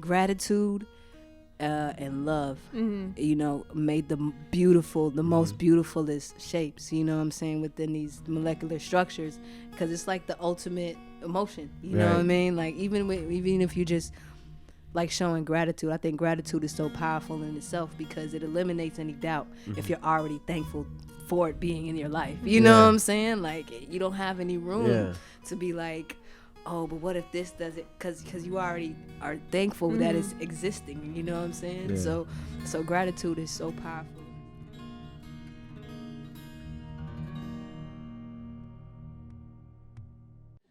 gratitude and love, you know, made the most beautifulest shapes, you know what I'm saying, within these molecular structures, because it's like the ultimate emotion, you know what I mean? Like even if you just like showing gratitude, I think gratitude is so powerful in itself because it eliminates any doubt if you're already thankful for it being in your life, you know what I'm saying? Like you don't have any room to be like, oh, but what if this does it? Because you already are thankful that it's existing. You know what I'm saying? Yeah. So gratitude is so powerful.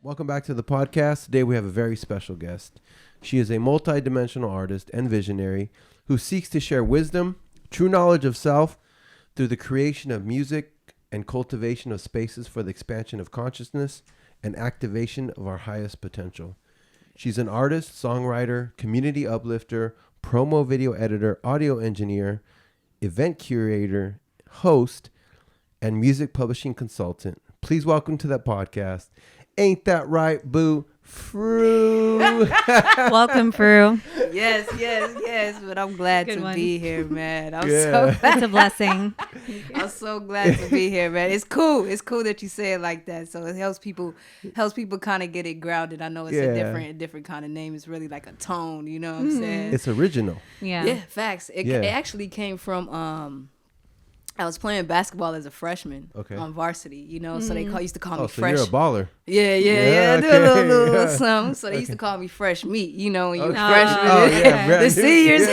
Welcome back to the podcast. Today we have a very special guest. She is a multi-dimensional artist and visionary who seeks to share wisdom, true knowledge of self through the creation of music and cultivation of spaces for the expansion of consciousness and activation of our highest potential. She's an artist, songwriter, community uplifter, promo video editor, audio engineer, event curator, host, and music publishing consultant. Please welcome to that podcast, Ain't That Right, Boo, Phruu. Welcome, Phruu. Yes. But I'm glad to be here, man. I'm so glad. It's a blessing. I'm so glad to be here, man. It's cool. It's cool that you say it like that. So it helps people kind of get it grounded. I know it's a different kind of name. It's really like a tone. You know what I'm saying? It's original. Yeah, facts. It actually came from. I was playing basketball as a freshman on varsity, you know, so they used to call me Fresh. So you're a baller. Yeah. Do a little something. So they used to call me Fresh Meat, you know, when you were freshman. The seniors,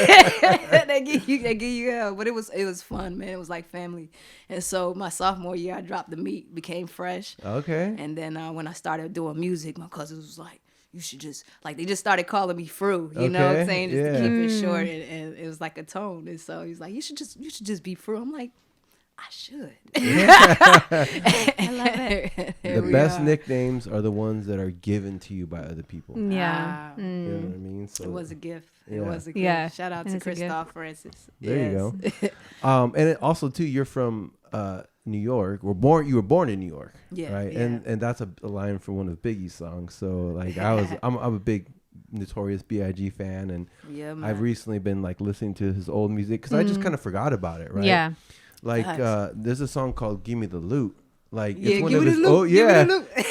they give you hell. But it was fun, man. It was like family. And so my sophomore year, I dropped the meat, became Fresh. Okay. And then when I started doing music, my cousins was like, you should just, like, they just started calling me Phruu, you know what I'm saying? Just to keep it short. And it was like a tone. And so he's like, you should just be Phruu. I'm like, I should. I love it. The best nicknames are the ones that are given to you by other people. Yeah. You know what I mean? So it was a gift. Yeah. It was a gift. Yeah. Shout out to Christoph Francis. There you go. And it also too, you're from New York. You were born in New York. Yeah. Right. Yeah. And that's a line from one of Biggie's songs. So like I'm a big Notorious B.I.G. fan, and I've recently been like listening to his old music because I just kind of forgot about it. Right. Yeah. Like there's a song called "Give Me the Loot." Like it's one of his. Oh yeah,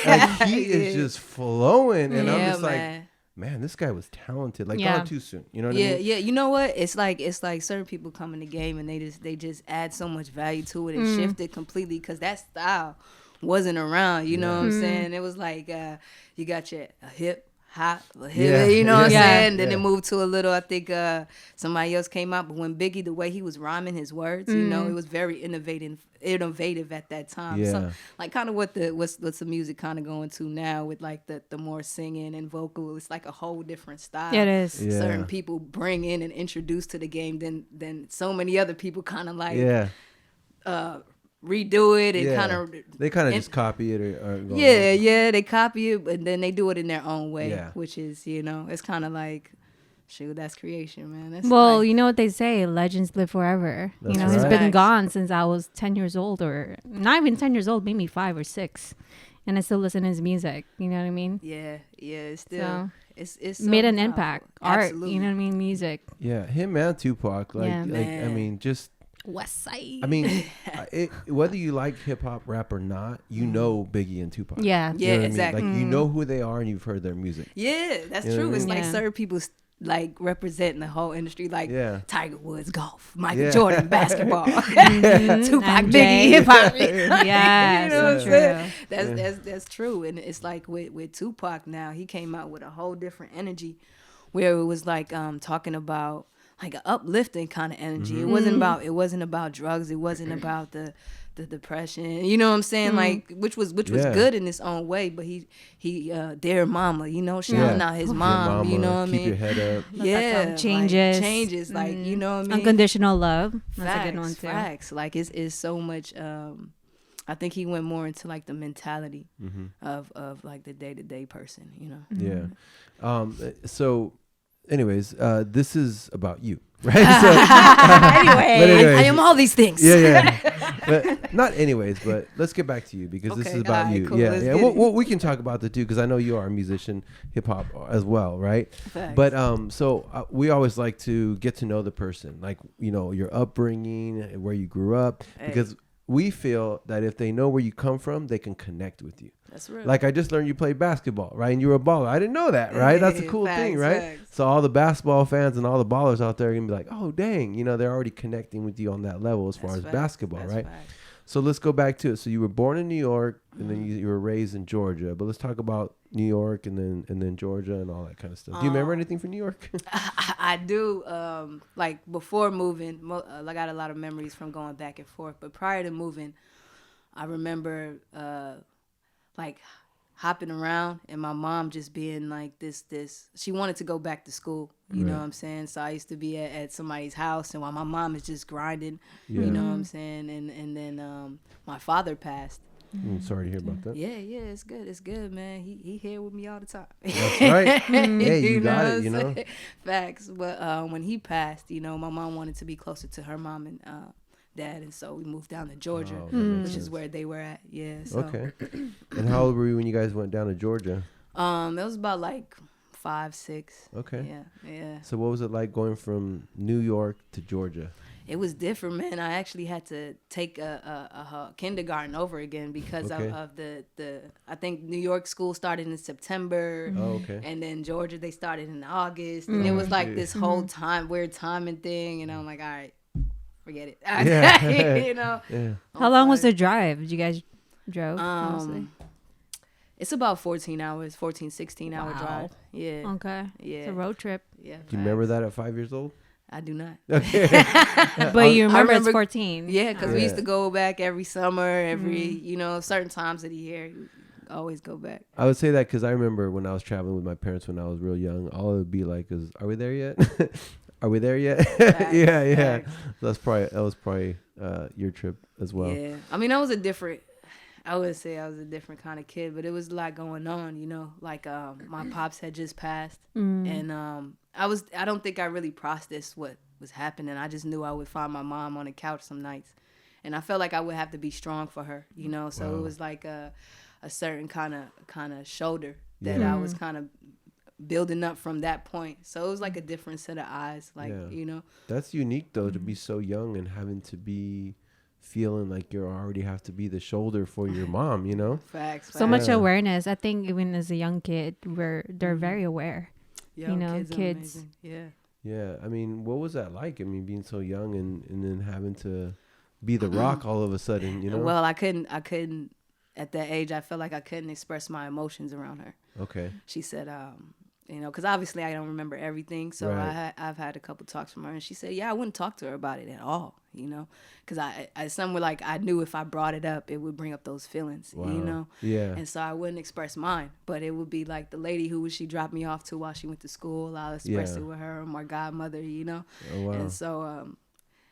like he is just flowing, and I'm just like, man, this guy was talented. Like gone too soon, you know what I mean? Yeah. You know what? It's like certain people come in the game and they just add so much value to it and shift it completely because that style wasn't around. You know what I'm saying? It was like you got your hip. Hot, you know what I'm saying? Then it moved to a little, I think somebody else came out, but when Biggie, the way he was rhyming his words, you know, it was very innovative at that time. Yeah. So like kind of what's the music kind of going to now with like the more singing and vocal, it's like a whole different style. It is. Yeah. Certain people bring in and introduce to the game, then so many other people kind of like redo it and they kind of just copy it or they copy it, but then they do it in their own way, which is, you know, it's kind of like, shoot, that's creation, man. That's you know what they say, legends live forever. That's he's been gone since I was 10 years old, or not even 10 years old, maybe 5 or 6, and I still listen to his music. You know what I mean? It's still it's so made an impact. Absolutely. Art, you know what I mean? Music. Yeah, him and Tupac, like I mean, just West Side. I mean, whether you like hip hop, rap or not, you know Biggie and Tupac. Yeah, you know exactly. I mean? Like you know who they are and you've heard their music. Yeah, that's true. It's like certain people like representing the whole industry, like Tiger Woods golf, Michael Jordan basketball, Tupac, Biggie hip hop. Yeah, you know what I'm saying? That's true. And it's like with Tupac now, he came out with a whole different energy, where it was like talking about like an uplifting kind of energy. It wasn't about drugs. It wasn't about the depression. You know what I'm saying? Like which was good in its own way. But he Dear Mama, you know, shouting out his mom. You know what I mean? Keep your head up. Yeah, changes. Like you know what I mean? Unconditional love. That's facts, a good one too. Facts. Like it's so much. I think he went more into like the mentality of like the day-to-day person. You know? Yeah. So. Anyways, this is about you, right? So, anyway, I am all these things. Yeah. But not anyways, but let's get back to you because this is about you. Cool, yeah. We can talk about the two because I know you are a musician, hip hop as well, right? Facts. But we always like to get to know the person, like, you know, your upbringing, where you grew up, because we feel that if they know where you come from, they can connect with you. That's real. Like I just learned you played basketball, right? And you were a baller. I didn't know that, right? That's a cool thing, right? Facts. So all the basketball fans and all the ballers out there are gonna be like, oh dang, you know, they're already connecting with you on that level as far as basketball, right? Facts. So let's go back to it. So you were born in New York, and then you were raised in Georgia. But let's talk about New York and then Georgia and all that kind of stuff. Do you remember anything from New York? I do. Like before moving, I got a lot of memories from going back and forth. But prior to moving, I remember like hopping around and my mom just being like this. She wanted to go back to school. You know what I'm saying? So I used to be at somebody's house, and while my mom is just grinding, you know what I'm saying? And then my father passed. Sorry to hear about that. Yeah, it's good, man. He here with me all the time. That's right. Hey, you got it, you know. Facts. But when he passed, you know, my mom wanted to be closer to her mom and dad, and so we moved down to Georgia, which is where they were at. Yeah. So. Okay. And how old were you when you guys went down to Georgia? It was about like 5, 6. Okay. Yeah. So what was it like going from New York to Georgia? It was different, man. I actually had to take a kindergarten over again because of the I think New York school started in September. Oh, okay. And then Georgia, they started in August. And it was like this whole weird timing thing. And I'm like, all right, forget it. Yeah. You know? Yeah. How long was the drive? Did you guys drove? It's about 16 hour drive. Yeah. Okay. Yeah. It's a road trip. Yeah. Do you remember that at 5 years old? I do not. Okay. But you remember it's 14. Yeah, because we used to go back every summer, you know, certain times of the year. Always go back. I would say that because I remember when I was traveling with my parents when I was real young, all it would be like is, are we there yet? Are we there yet? Facts, yeah. facts. That was probably your trip as well. Yeah. I mean, I would say I was a different kind of kid, but it was a lot going on, you know, like my pops had just passed and I don't think I really processed what was happening. I just knew I would find my mom on the couch some nights, and I felt like I would have to be strong for her, you know. So it was like a certain kind of shoulder that I was kind of building up from that point. So it was like a different set of eyes, like you know. That's unique though, to be so young and having to be feeling like you already have to be the shoulder for your mom, you know. Facts. So much awareness. I think even as a young kid, they're very aware. Yo, you know, kids. Yeah. I mean, what was that like? I mean, being so young and then having to be the rock all of a sudden, you know? Well, I couldn't at that age. I felt like I couldn't express my emotions around her. Okay. She said, you know, because obviously I don't remember everything. So Right. I've had a couple talks from her, and she said, yeah, I wouldn't talk to her about it at all, you know, because somewhere like I knew if I brought it up, it would bring up those feelings, Wow. you know. Yeah. And so I wouldn't express mine, but it would be like the lady who she dropped me off to while she went to school. I'll express it with her, or my godmother, you know. Oh, wow. And so,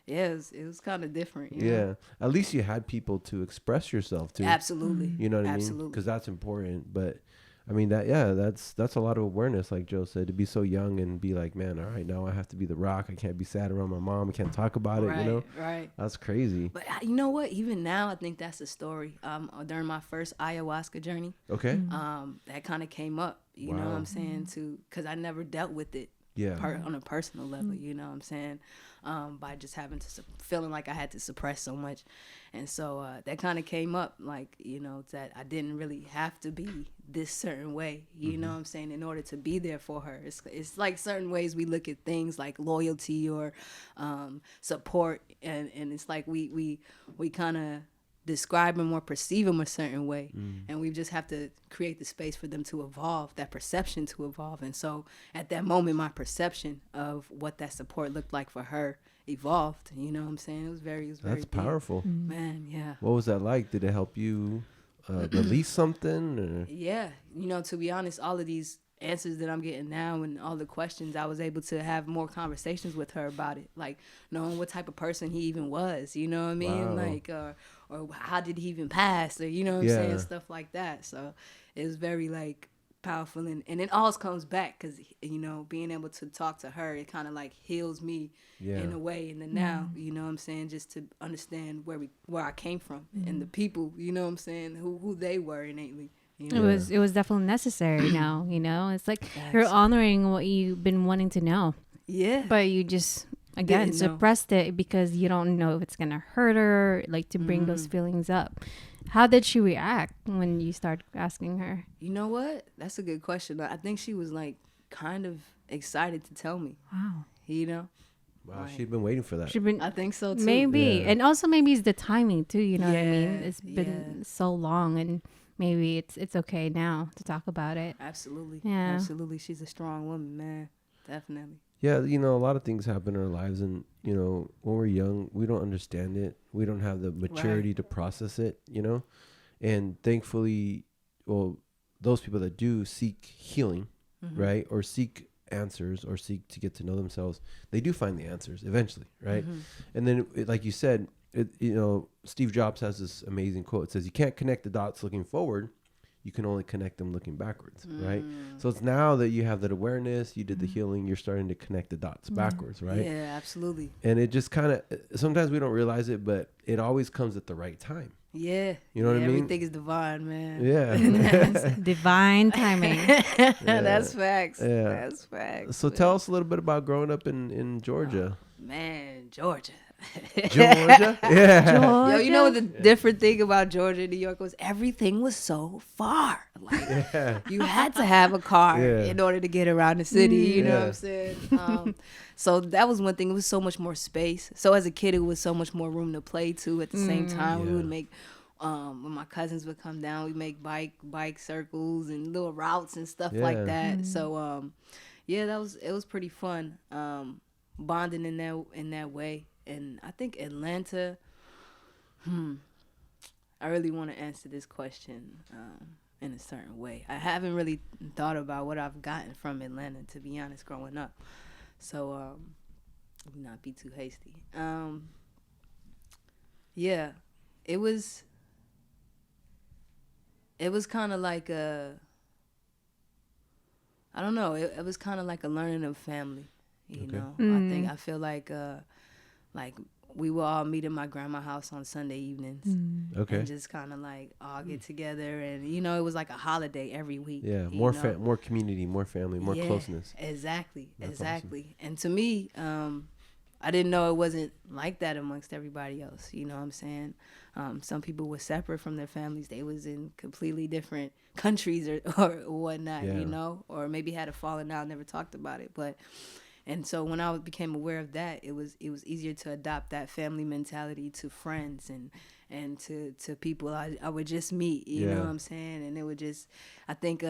yeah, it was kind of different. You Yeah. know? At least you had people to express yourself to. Absolutely. You know what I mean? Absolutely. Because that's important. But I mean that's a lot of awareness, like Joe said, to be so young and be like, man, all right, now I have to be the rock. I can't be sad around my mom. I can't talk about it. You know? Right. That's crazy. But you know what? Even now, I think that's a story. During my first ayahuasca journey, Okay. that kind of came up. You know what I'm saying? Because I never dealt with it. Yeah. On a personal level, you know what I'm saying? By just having to feeling like I had to suppress so much, and so that kind of came up, like, you know, that I didn't really have to be this certain way, you know what I'm saying, in order to be there for her. It's like certain ways we look at things like loyalty or support, and it's like we kind of describe them or perceive them a certain way, and we just have to create the space for them to evolve, that perception to evolve. And so at that moment, my perception of what that support looked like for her evolved. You know what I'm saying? It was very That's deep. powerful. Man, yeah. What was that like? Did it help you release something? Or? Yeah, you know, to be honest, all of these answers that I'm getting now and all the questions, I was able to have more conversations with her about it, like knowing what type of person he even was, you know what I mean? Wow. Like or how did he even pass, or you know what I'm saying, stuff like that. So it was very like powerful, and it always comes back because, you know, being able to talk to her, it kind of like heals me in a way. And then now, you know what I'm saying, just to understand where I came from and the people, you know what I'm saying, who they were innately. You know? It was definitely necessary now, you know. It's like you're honoring what you've been wanting to know. Yeah. But you just, again, suppressed it because you don't know if it's going to hurt her, like to bring those feelings up. How did she react when you start asking her? You know what? That's a good question. I think she was like kind of excited to tell me. Wow. You know? Wow, like, she'd been waiting for that. I think so too. Maybe. And also maybe it's the timing too, you know what I mean? It's been so long, and maybe it's okay now to talk about it. Absolutely. Yeah. Absolutely. She's a strong woman, man. Definitely. Yeah, you know, a lot of things happen in our lives, and, you know, when we're young, we don't understand it. We don't have the maturity to process it, you know? And thankfully, well, those people that do seek healing, right, or seek answers or seek to get to know themselves, they do find the answers eventually, right? And then, like you said, you know, Steve Jobs has this amazing quote. It says, you can't connect the dots looking forward. You can only connect them looking backwards, right? So it's now that you have that awareness, you did the healing, you're starting to connect the dots backwards, right? Yeah, absolutely. And it just kind of, sometimes we don't realize it, but it always comes at the right time. Yeah. You know what I mean? Everything is divine, man. Yeah. Divine timing. That's facts. Yeah. That's facts. So tell us a little bit about growing up in Georgia. Man, Georgia. Georgia? Yeah. Georgia. Yo, you know what the different thing about Georgia and New York was? Everything was so far. Like, you had to have a car in order to get around the city. You know what I'm saying? So that was one thing. It was so much more space. So as a kid, it was so much more room to play to. At the same time, we would make, when my cousins would come down, we'd make bike circles and little routes and stuff like that. So, it was pretty fun, bonding in that way. And I think Atlanta, I really want to answer this question in a certain way. I haven't really thought about what I've gotten from Atlanta, to be honest, growing up. So, not be too hasty. It was kind of like I don't know. It was kind of like a learning of family, you know. I feel like we will all meet in my grandma's house on Sunday evenings. And just kind of like all get together, and you know, it was like a holiday every week. Yeah, more community, more family, more closeness. Exactly. Awesome. And to me, I didn't know it wasn't like that amongst everybody else. You know what I'm saying? Some people were separate from their families. They was in completely different countries or whatnot, you know, or maybe had a falling out, never talked about it. And so when I became aware of that, it was easier to adopt that family mentality to friends and to people I would just meet, you know what I'm saying? And it would just, I think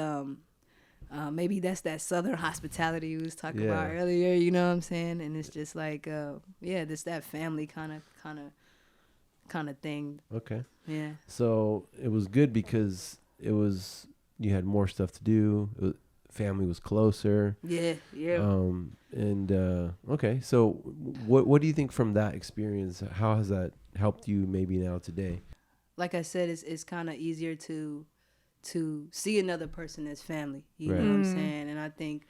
maybe that's that Southern hospitality we was talking about earlier, you know what I'm saying? And it's just like, this that family kind of thing. Okay. Yeah. So it was good because you had more stuff to do. Family was closer. Yeah. Okay. So what do you think from that experience? How has that helped you maybe now today? Like I said, it's kind of easier to see another person as family. You know what I'm saying? And I think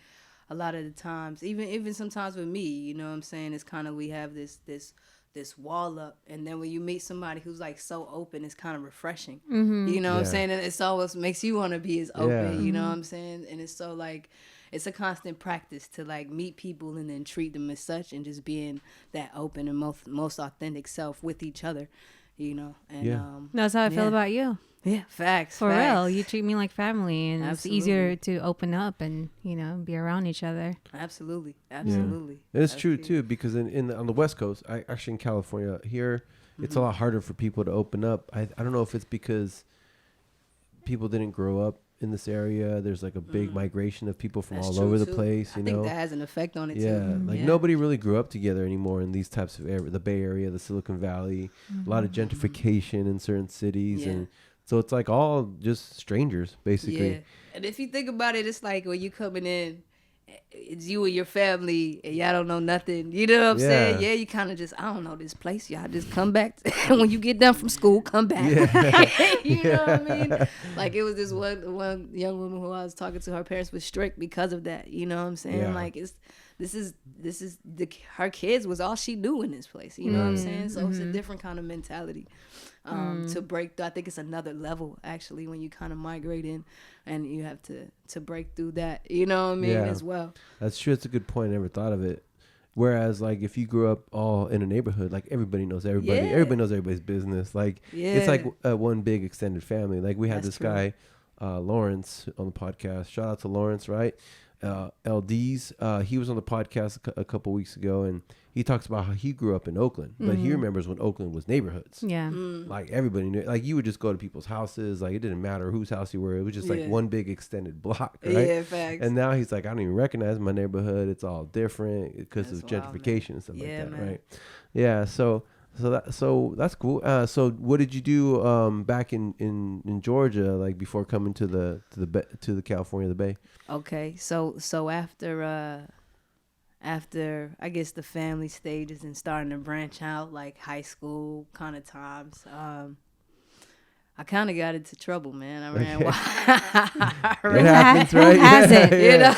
a lot of the times, even sometimes with me, you know what I'm saying, it's kind of, we have this wall up, and then when you meet somebody who's like so open, it's kind of refreshing. You know what I'm saying? And it's always makes you want to be as open, you know what I'm saying? And it's so like, it's a constant practice to like meet people and then treat them as such, and just being that open and most authentic self with each other, you know? And that's how I feel about you. Yeah, facts. For real, you treat me like family, and it's easier to open up and, you know, be around each other. Absolutely. Yeah. It's true too, because on the West Coast, actually in California here, it's a lot harder for people to open up. I don't know if it's because people didn't grow up in this area. There's like a big migration of people from all over the place. I think that has an effect on it too. Yeah, nobody really grew up together anymore in these types of areas. The Bay Area, the Silicon Valley, a lot of gentrification in certain cities, and so it's like all just strangers, basically. Yeah. And if you think about it, it's like when you coming in it's you and your family and y'all don't know nothing. You know what I'm saying? Yeah, you kind of just, I don't know this place. Y'all just come back. When you get done from school, come back. Yeah. You know what I mean? Like it was this one young woman who I was talking to, her parents was strict because of that. You know what I'm saying? Yeah. Like her kids was all she knew in this place. You know what I'm saying? So it's a different kind of mentality. To break through. I think it's another level actually when you kind of migrate in and you have to break through that, you know what I mean, as well. That's true. It's a good point. I never thought of it. Whereas like if you grew up all in a neighborhood, like everybody knows everybody. Everybody knows everybody's business. Like it's like one big extended family. Like we had this guy, Lawrence, on the podcast. Shout out to Lawrence, right? LD's. He was on the podcast a couple weeks ago, and he talks about how he grew up in Oakland, but he remembers when Oakland was neighborhoods. Yeah. Like everybody knew, like you would just go to people's houses. Like it didn't matter whose house you were. It was just like one big extended block, right? Yeah, facts. And now he's like, I don't even recognize my neighborhood. It's all different because of gentrification and stuff like that, man. Right? Yeah. So that's cool. So what did you do back in Georgia, like before coming to the California, the Bay? Okay. So after I guess the family stages and starting to branch out, like high school kind of times, I kind of got into trouble, man. I ran wild. It happens, right? Who hasn't? You know,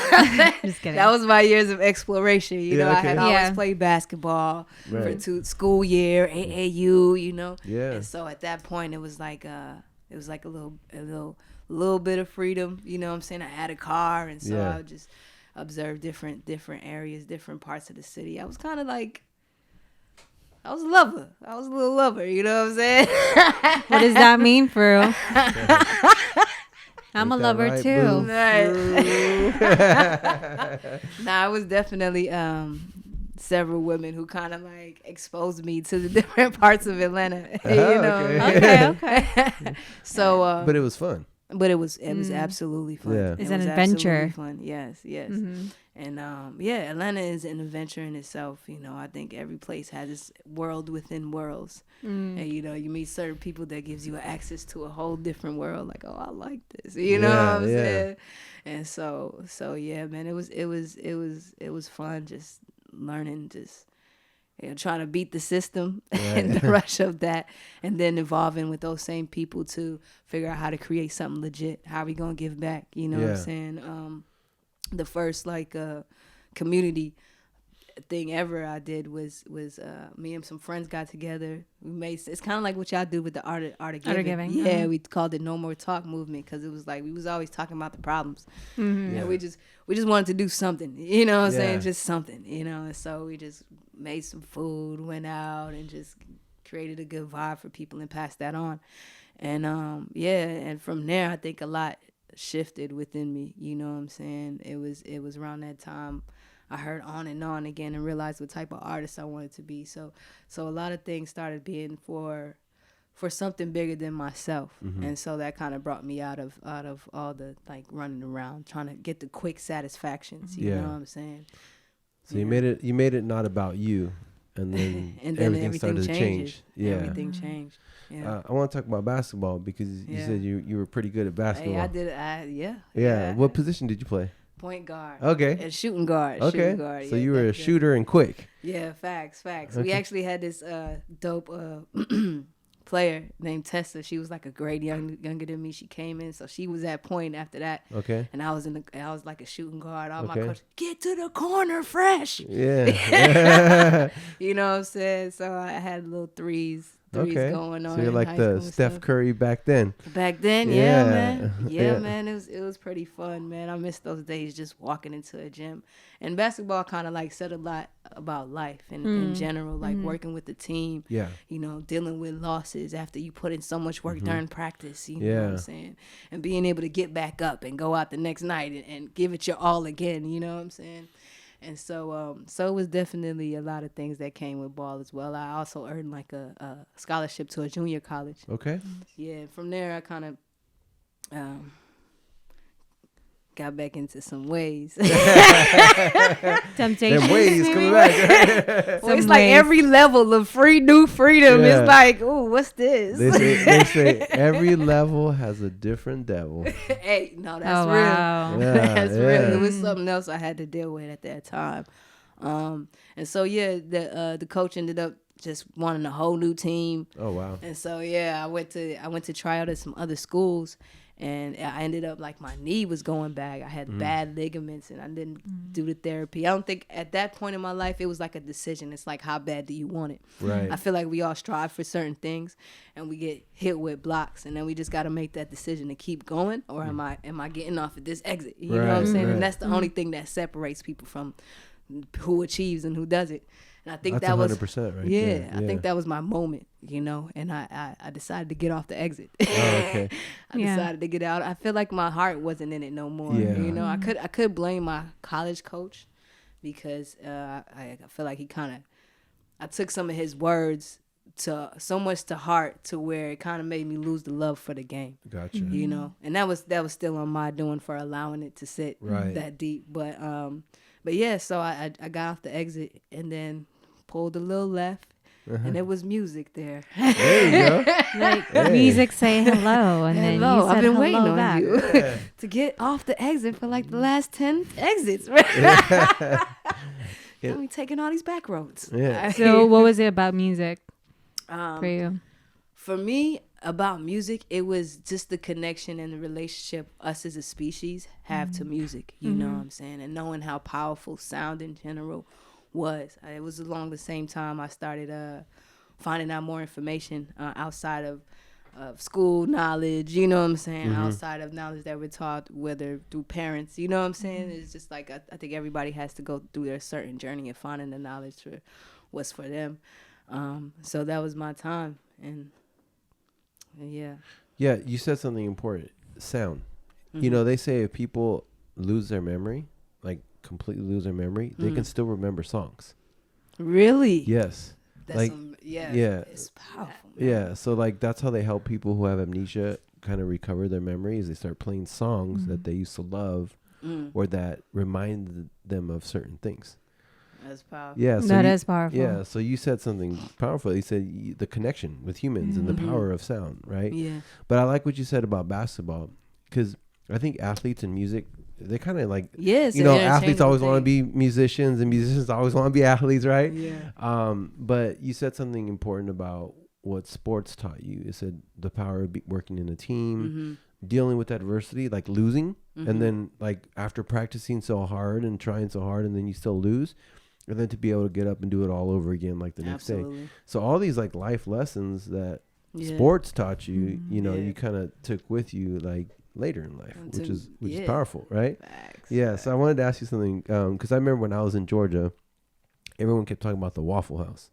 just kidding. That was my years of exploration. You know, I had always played basketball for school year, AAU. You know, and so at that point, it was like a little bit of freedom. You know what I'm saying? I had a car, and so I would just observe different areas, different parts of the city. I was kind of like, I was a lover. I was a little lover, you know what I'm saying? What does that mean, Phruu? I'm a lover right, too. Nah, I was definitely several women who kind of like exposed me to the different parts of Atlanta. You know? Okay. So, but it was fun. But it was absolutely fun. Yeah. It's an adventure. Fun. Yes. Mm-hmm. And Atlanta is an adventure in itself. You know, I think every place has its world within worlds. And you know, you meet certain people that gives you access to a whole different world. Like, oh, I like this. You know what I'm saying? And so yeah, man, it was fun just learning, just trying to beat the system and the rush of that, and then evolving with those same people to figure out how to create something legit. How are we gonna give back? You know what I'm saying? The first community thing ever I did was me and some friends got together. We made, it's kind of like what y'all do with the art of giving. Yeah, we called it No More Talk movement because it was like we was always talking about the problems. And we just wanted to do something. You know what I'm saying? Just something. You know, and so we just made some food, went out, and just created a good vibe for people and passed that on. And and from there I think a lot shifted within me. You know what I'm saying? It was around that time I heard On and On again and realized what type of artist I wanted to be. So a lot of things started being for something bigger than myself. And so that kind of brought me out of all the like running around trying to get the quick satisfactions. You know what I'm saying? So you made it not about you, and then everything started to change. Everything changed. Yeah. I want to talk about basketball because you said you were pretty good at basketball. Hey, I did. Yeah. What position did you play? Point guard. Okay. And shooting guard. Okay. Shooting guard. So you were a shooter and quick. Yeah, facts. Okay. We actually had this dope player named Tessa. She was like a grade younger than me. She came in, so she was at point after that. Okay. And I was like a shooting guard. All my coach, get to the corner fresh. Yeah. You know what I'm saying? So I had little threes going on. So you're like the Steph Curry back then. Back then, man. Yeah, man. It was pretty fun, man. I miss those days just walking into a gym. And basketball kind of like said a lot about life and in general, like working with the team. Yeah. You know, dealing with losses after you put in so much work during practice. You know what I'm saying? And being able to get back up and go out the next night and give it your all again. You know what I'm saying? And so it was definitely a lot of things that came with ball as well. I also earned like a scholarship to a junior college. Okay. Yeah. From there, I kind of got back into some ways. Temptation. Them ways coming back. Well, it's like every level of new freedom. Yeah. It's like, oh, what's this? They say every level has a different devil. Hey, no, that's real. Wow. Yeah, That's real. It yeah. was something else I had to deal with at that time. And so the coach ended up just wanting a whole new team. Oh wow. And so I went to try out at some other schools, and I ended up like my knee was going back. I had bad ligaments, and I didn't do the therapy. I don't think at that point in my life it was like a decision. It's like, how bad do you want it? Right. I feel like we all strive for certain things, and we get hit with blocks, and then we just got to make that decision to keep going, or am I getting off at this exit? You know what I'm saying? Right. And that's the only thing that separates people from who achieves and who doesn't. And I think That's that was 100% right yeah, there. I think that was my moment, and I decided to get off the exit. Oh, okay. I decided to get out. I feel like my heart wasn't in it no more. Yeah. I could blame my college coach because I feel like I took some of his words to so much to heart to where it kind of made me lose the love for the game. Gotcha. And that was still on my doing for allowing it to sit that deep. But yeah, so I got off the exit and then pulled a little left, and it was music there. There you go. Like music say hello, and then you said I've been hello waiting on back. you Yeah. to get off the exit for like the last 10 exits. Let me taking all these back roads. Yeah. So what was it about music for you? For me, about music, it was just the connection and the relationship us as a species have to music. You know what I'm saying? And knowing how powerful sound in general was. It was along the same time I started finding out more information outside of school knowledge, you know what I'm saying? Outside of knowledge that we're taught, whether through parents, you know what I'm saying? It's just like I think everybody has to go through their certain journey of finding the knowledge for what's for them. So that was my time, and yeah. Yeah, you said something important. Sound. You know, they say if people lose their memory, like completely lose their memory, they can still remember songs. Really? Yes. That's like, yeah, it's powerful. Man. Yeah, so like that's how they help people who have amnesia kind of recover their memories. They start playing songs that they used to love or that remind them of certain things. That's powerful. Yeah, so That is powerful. Yeah, so you said something powerful. You said the connection with humans and the power of sound, right? Yeah. But I like what you said about basketball because I think athletes and music, they kind of like, Yes, athletes always want to be musicians and musicians always want to be athletes, right? Yeah. But you said something important about what sports taught you. You said the power of working in a team, dealing with adversity, like losing, and then like after practicing so hard and trying so hard and then you still lose. And then to be able to get up and do it all over again like the next day. So all these like life lessons that sports taught you, you kind of took with you like later in life, which is powerful, right? Facts. Yeah. So I wanted to ask you something because I remember when I was in Georgia, everyone kept talking about the Waffle House.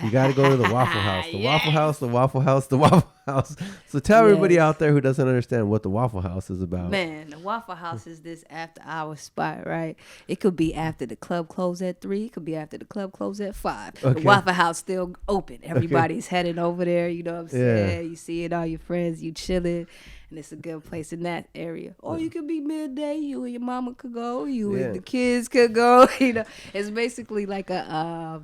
You got to go to the Waffle House, the Waffle House, the Waffle House, the Waffle House. So tell everybody out there who doesn't understand what the Waffle House is about. Man, the Waffle House is this after hour spot, right? It could be after the club close at 3. It could be after the club close at 5. Okay. The Waffle House still open. Everybody's heading over there. You know what I'm saying? Yeah. You see it, all your friends, you chilling. And it's a good place in that area. Or you could be midday. You and your mama could go. You and the kids could go. It's basically like a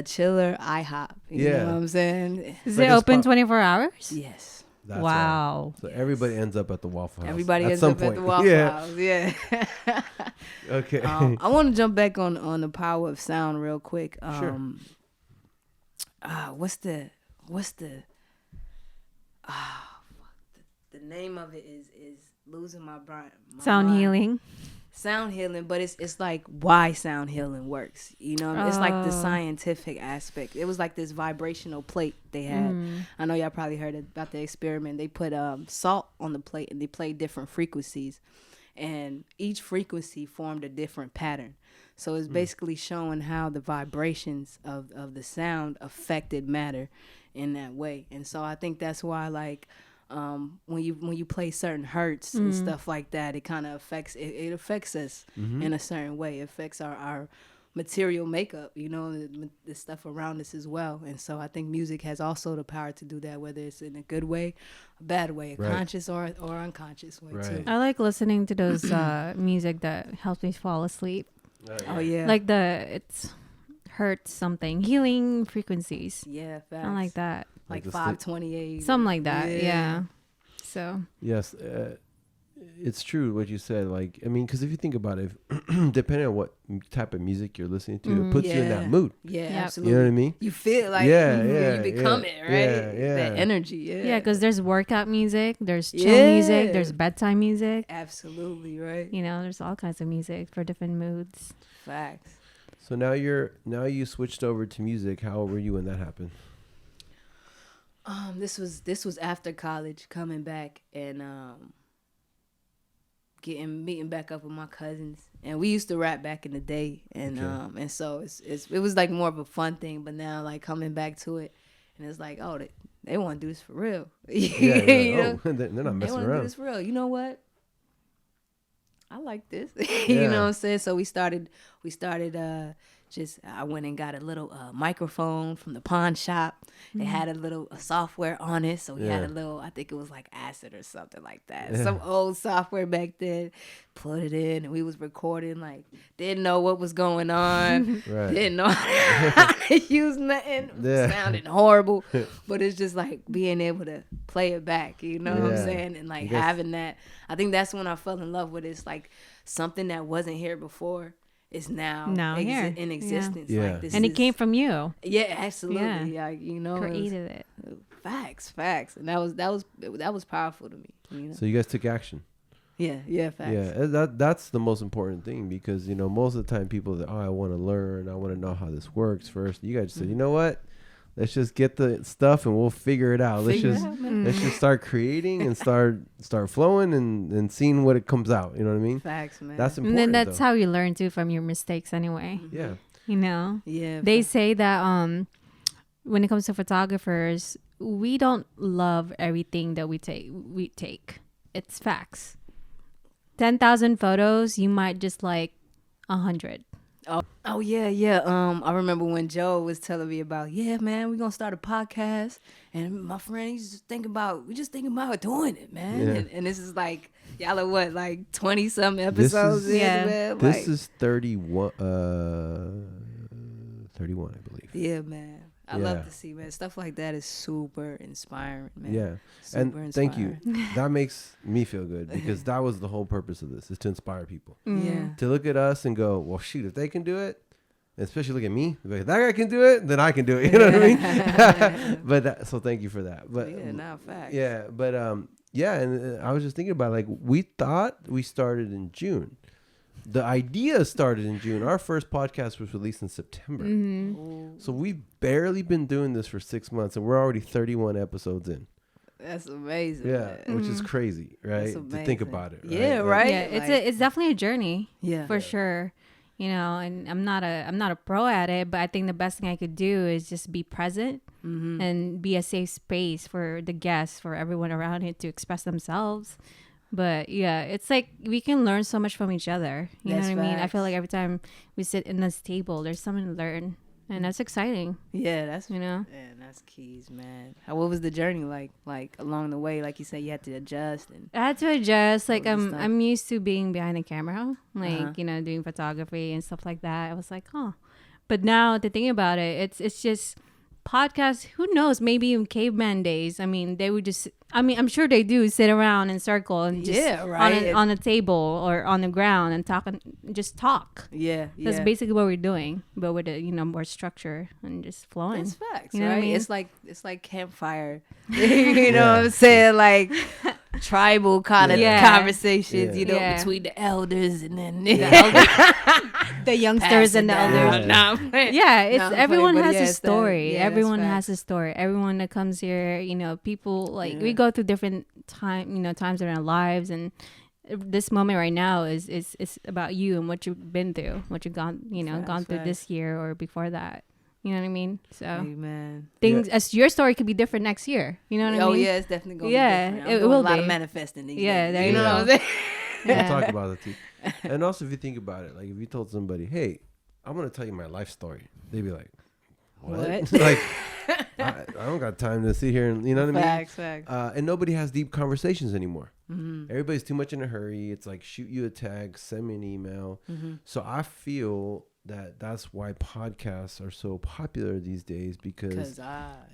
chiller IHOP. You know what I'm saying? Is it open 24 hours? Yes. That's wow. So everybody ends up at the Waffle House. Everybody at ends some up point. at the Waffle House. Yeah. Okay. I want to jump back on the power of sound real quick. Sure. What's the the name of it is losing my brain. Sound healing. Sound healing, but it's like why sound healing works. You know, it's like the scientific aspect. It was like this vibrational plate they had. I know y'all probably heard about the experiment. They put salt on the plate and they played different frequencies, and each frequency formed a different pattern. So it's basically showing how the vibrations of the sound affected matter in that way. And so I think that's why like when you play certain hertz and stuff like that, it kind of affects it affects us in a certain way. It affects our material makeup, you know, the stuff around us as well. And so I think music has also the power to do that, whether it's in a good way, a bad way, a conscious or unconscious way too. I like listening to those music that helps me fall asleep. Oh yeah, like it's hurt something, healing frequencies. Yeah, facts. I like that. Like 528, something like that. Yeah. So yes, it's true what you said. Like, I mean, because if you think about it, depending on what type of music you're listening to, it puts you in that mood. Yeah, absolutely. You know what I mean? You feel like you become it, right? That energy. Yeah, because there's workout music, there's chill music, there's bedtime music. Absolutely, right. You know, there's all kinds of music for different moods. Facts. So now you switched over to music. How old were you when that happened? This was after college, coming back and meeting back up with my cousins, and we used to rap back in the day, and and so it was like more of a fun thing, but now like coming back to it, and it's like, oh, they want to do this for real. You know? They're not messing they want to around. do this for real. You know what? I like this. You know what I'm saying? So we started I went and got a little microphone from the pawn shop. They had a little software on it. So we had a little, I think it was like Acid or something like that. Yeah. Some old software back then. Put it in and we was recording, like, didn't know what was going on. Didn't know how to use nothing. Sounding horrible. But it's just like being able to play it back, you know what I'm saying? And like having that. I think that's when I fell in love with it. It's like something that wasn't here before. Is now here in existence. Yeah. Like this and it came from you. Yeah, absolutely. Yeah, you know, created it. Facts, and that was powerful to me. You know? So you guys took action. Yeah, facts. Yeah, that's the most important thing, because you know most of the time people that I want to learn, I want to know how this works first. You guys said, you know what? Let's just get the stuff and we'll figure it out. Let's just start creating and start flowing and seeing what it comes out. You know what I mean? Facts, man. That's important. And then that's how you learn too, from your mistakes anyway. Yeah. You know? Yeah. They say that when it comes to photographers, we don't love everything that we take. It's facts. 10,000 photos, you might just like 100. Oh yeah. I remember when Joe was telling me about, man, we're gonna start a podcast, and my friend, we just thinking about doing it, man. Yeah. And this is like, y'all are what, like 20 some episodes man? This is 31 31, I believe. Yeah, man. I love to see, man. Stuff like that is super inspiring, man. Yeah. Super and inspiring. thank you. That makes me feel good, because that was the whole purpose of this, is to inspire people. Yeah. To look at us and go, well, shoot, if they can do it, especially look at me, if that guy can do it, then I can do it. You know what I mean? So thank you for that. But facts. Yeah, but and I was just thinking about, like, we thought we started in June. The idea started in June. Our first podcast was released in September. So we've barely been doing this for 6 months, and we're already 31 episodes in. That's amazing. Yeah, which is crazy, right? To think about it. Right? Yeah, right. Yeah, it's definitely a journey. Yeah, for sure. You know, and I'm not a pro at it, but I think the best thing I could do is just be present and be a safe space for the guests, for everyone around it to express themselves. But yeah, it's like we can learn so much from each other. You know what I mean? I feel like every time we sit in this table, there's something to learn, and that's exciting. Yeah, that's that's keys, man. What was the journey like along the way? Like you said, you had to adjust. I had to adjust. Like I'm used to being behind the camera, like you know, doing photography and stuff like that. I was like, but now to think about it, it's just podcasts. Who knows? Maybe in caveman days, I mean, they would just. I mean, I'm sure they do sit around in circle and just on a table or on the ground and just talk. Yeah. That's basically what we're doing, but with more structure and just flowing. That's facts, you know right? What I mean? It's like campfire. You know what I'm saying? Like tribal kind of conversations, you know, between the elders and then the youngsters and the elders. Everyone has a story. Everyone has a story. Everyone that comes here, you know, people like we go through different times in our lives, and this moment right now is about you and what you've been through, what you've gone through this year or before that. You know what I mean? So things as your story could be different next year. You know what I mean? Oh yeah, it's definitely gonna be different. It will a lot be. of manifesting these days. There you know what I'm saying? We'll talk about it too. And also, if you think about it, like if you told somebody, hey, I'm going to tell you my life story. They'd be like, what? Like, I don't got time to sit here and, you know what I mean? Facts. And nobody has deep conversations anymore. Everybody's too much in a hurry. It's like, shoot you a text, send me an email. So I feel that's why podcasts are so popular these days, because it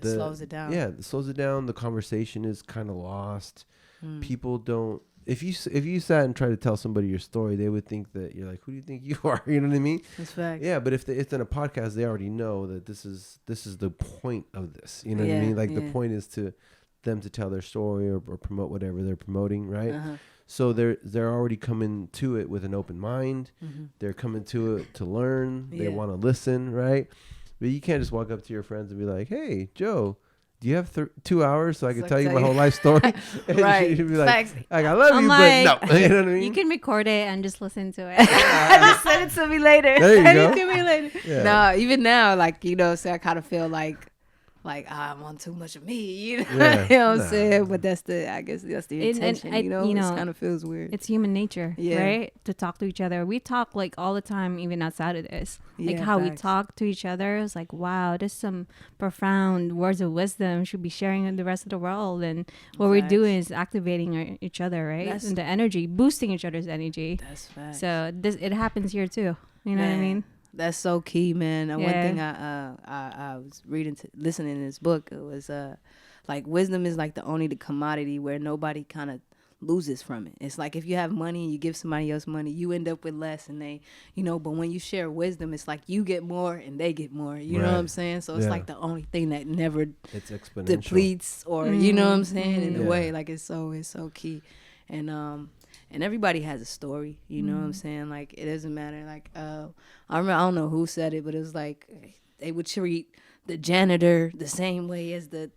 slows it down. Yeah, it slows it down. The conversation is kind of lost. People don't. If you sat and tried to tell somebody your story, they would think that you're like, who do you think you are? You know what I mean? That's fact. Yeah, but if it's in a podcast, they already know that this is the point of this. You know what I mean? Like the point is to them to tell their story or promote whatever they're promoting, right? So they're already coming to it with an open mind. They're coming to it to learn. They want to listen, right? But you can't just walk up to your friends and be like, "Hey, Joe, do you have 2 hours so I can tell you my whole life story?" Right. You'd be like, I love you, like, but no. You know what I mean? You can record it and just listen to it. Just send it to me later. There you go. Send it to me later. Yeah. No, even now, like, you know, so I kind of feel like I'm on too much of me, you know, you know what I'm saying? But I guess that's the intention, you know, it kind of feels weird. It's human nature, right? To talk to each other. We talk like all the time, even outside of this. Like how we talk to each other. It's like, wow, there's some profound words of wisdom should be sharing with the rest of the world. And what we're doing is activating each other, right? And the energy, boosting each other's energy. That's facts. So it happens here too. You know what I mean? That's so key, man. One thing I was listening to this book, it was like wisdom is like the commodity where nobody kind of loses from it. It's like if you have money and you give somebody else money, you end up with less, and they, you know. But when you share wisdom, it's like you get more and they get more. You know what I'm saying? So it's like the only thing that never depletes, or you know what I'm saying, in a way. Like it's so key, and everybody has a story, you know what I'm saying? Like, it doesn't matter. Like, I don't know who said it, but it was like they would treat the janitor the same way as the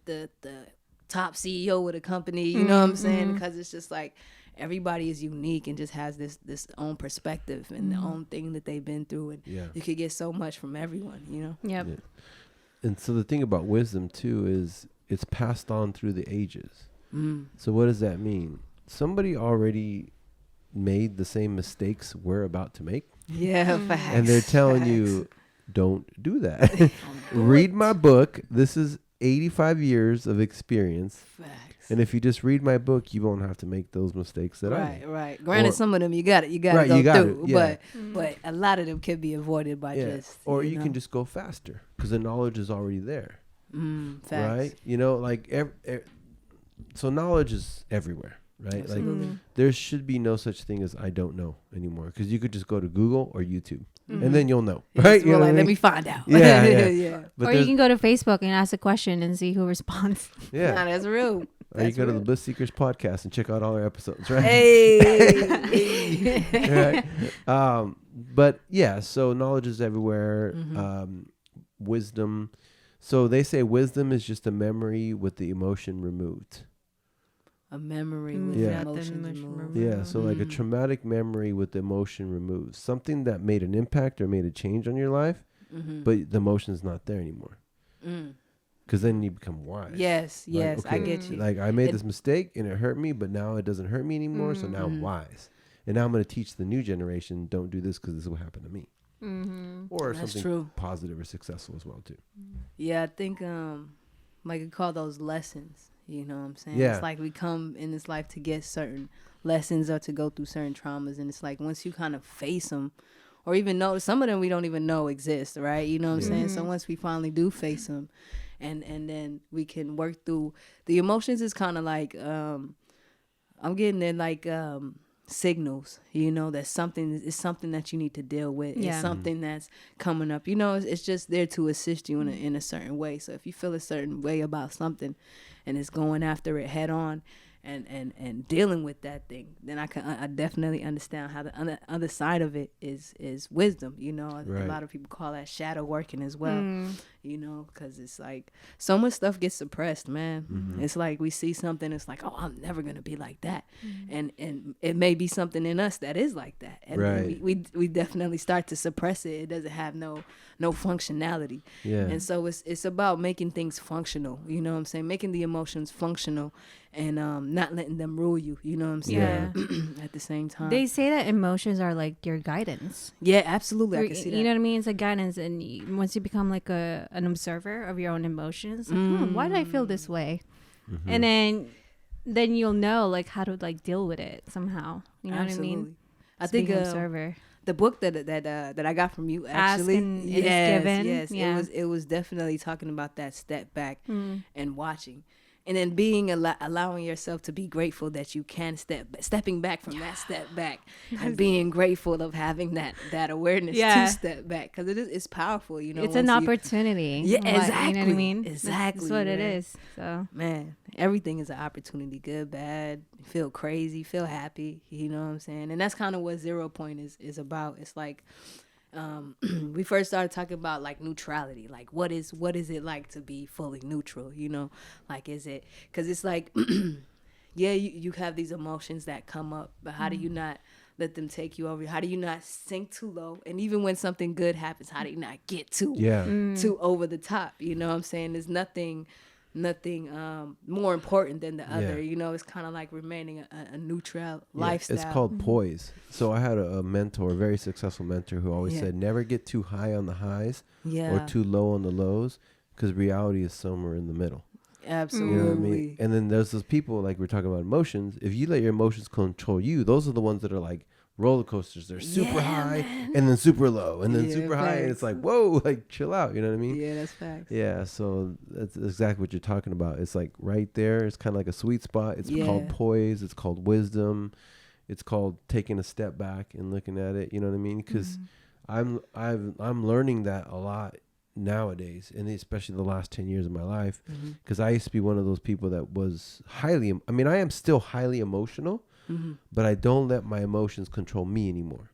top CEO of the company, you know what I'm saying? Because it's just like everybody is unique and just has this own perspective and the own thing that they've been through. And you could get so much from everyone, you know? Yep. Yeah. And so the thing about wisdom, too, is it's passed on through the ages. So what does that mean? Somebody already made the same mistakes we're about to make. Yeah, facts. And they're telling you, don't do that. Read my book. This is 85 years of experience. Facts. And if you just read my book, you won't have to make those mistakes that I made. Right. Granted, some of them you got to go through. But a lot of them can be avoided by just... Or you can just go faster because the knowledge is already there. Facts. Right? You know, like... so knowledge is everywhere. Right? Like there should be no such thing as I don't know anymore, because you could just go to Google or YouTube and then you'll know. Right? You know like, let me find out. Yeah. But or you can go to Facebook and ask a question and see who responds. Yeah. Nah, that's real. Or you go to the Bliss Seekers podcast and check out all our episodes, right? Hey. Right. But yeah, so knowledge is everywhere. Wisdom. So they say wisdom is just a memory with the emotion removed. A memory with the emotion removed. Yeah, so like a traumatic memory with the emotion removed. Something that made an impact or made a change on your life, but the emotion's not there anymore. Because then you become wise. Yes, like, okay, I get you. Like I made this mistake and it hurt me, but now it doesn't hurt me anymore, so now I'm wise. And now I'm going to teach the new generation, don't do this because this is what happened to me. Or That's something positive or successful as well, too. Yeah, I think like we call those lessons. You know what I'm saying? Yeah. It's like we come in this life to get certain lessons or to go through certain traumas. And it's like once you kind of face them, or even know, some of them we don't even know exist, right? You know what I'm saying? So once we finally do face them, and then we can work through the emotions, is kind of like, I'm getting it like signals, you know, that something is something that you need to deal with. It's something that's coming up. You know, it's just there to assist you in a certain way. So if you feel a certain way about something, and it's going after it head on and dealing with that thing, then I definitely understand how the other side of it is wisdom. You know, a lot of people call that shadow working as well. You know, because it's like so much stuff gets suppressed, man. It's like we see something, it's like, oh, I'm never gonna be like that, and it may be something in us that is like that, and we definitely start to suppress it. It doesn't have no functionality, and so it's about making things functional. You know what I'm saying? Making the emotions functional, and not letting them rule you. You know what I'm saying? Yeah. At the same time, they say that emotions are like your guidance. Yeah, absolutely. I can see that. You know what I mean? It's like guidance, and once you become like an observer of your own emotions, like, why do I feel this way? Mm-hmm. And then you'll know like how to like deal with it somehow. You know absolutely. What I mean? I think observer. The book that I got from you actually, yes, yeah. it was definitely talking about that step back and watching, and then being allowing yourself to be grateful that you can stepping back from that step back, and being grateful of having that awareness to step back, because it's powerful. You know, it's an opportunity. Yeah, exactly. You know what I mean? Exactly. That's what it is. So man, everything is an opportunity. Good, bad. Feel crazy, feel happy. You know what I'm saying? And that's kind of what 0 Point is about. It's like we first started talking about like neutrality. Like what is it like to be fully neutral? You know, like is it, because it's like yeah, you have these emotions that come up, but how do you not let them take you over? How do you not sink too low? And even when something good happens, how do you not get too over the top? You know what I'm saying? There's nothing more important than the other. You know, it's kind of like remaining a neutral lifestyle. It's called poise. So I had a mentor, a very successful mentor, who always said never get too high on the highs or too low on the lows, because reality is somewhere in the middle. Absolutely. You know what I mean? And then there's those people, like we're talking about emotions. If you let your emotions control you, those are the ones that are like roller coasters. They're super high and then super low and then super high, and it's like, whoa, like chill out. You know what I mean? Yeah, that's facts. Yeah, so that's exactly what you're talking about. It's like right there. It's kind of like a sweet spot. It's called poise. It's called wisdom. It's called taking a step back and looking at it. You know what I mean? Because I'm learning that a lot nowadays, and especially the last 10 years of my life, because I used to be one of those people that was I am still highly emotional, but I don't let my emotions control me anymore.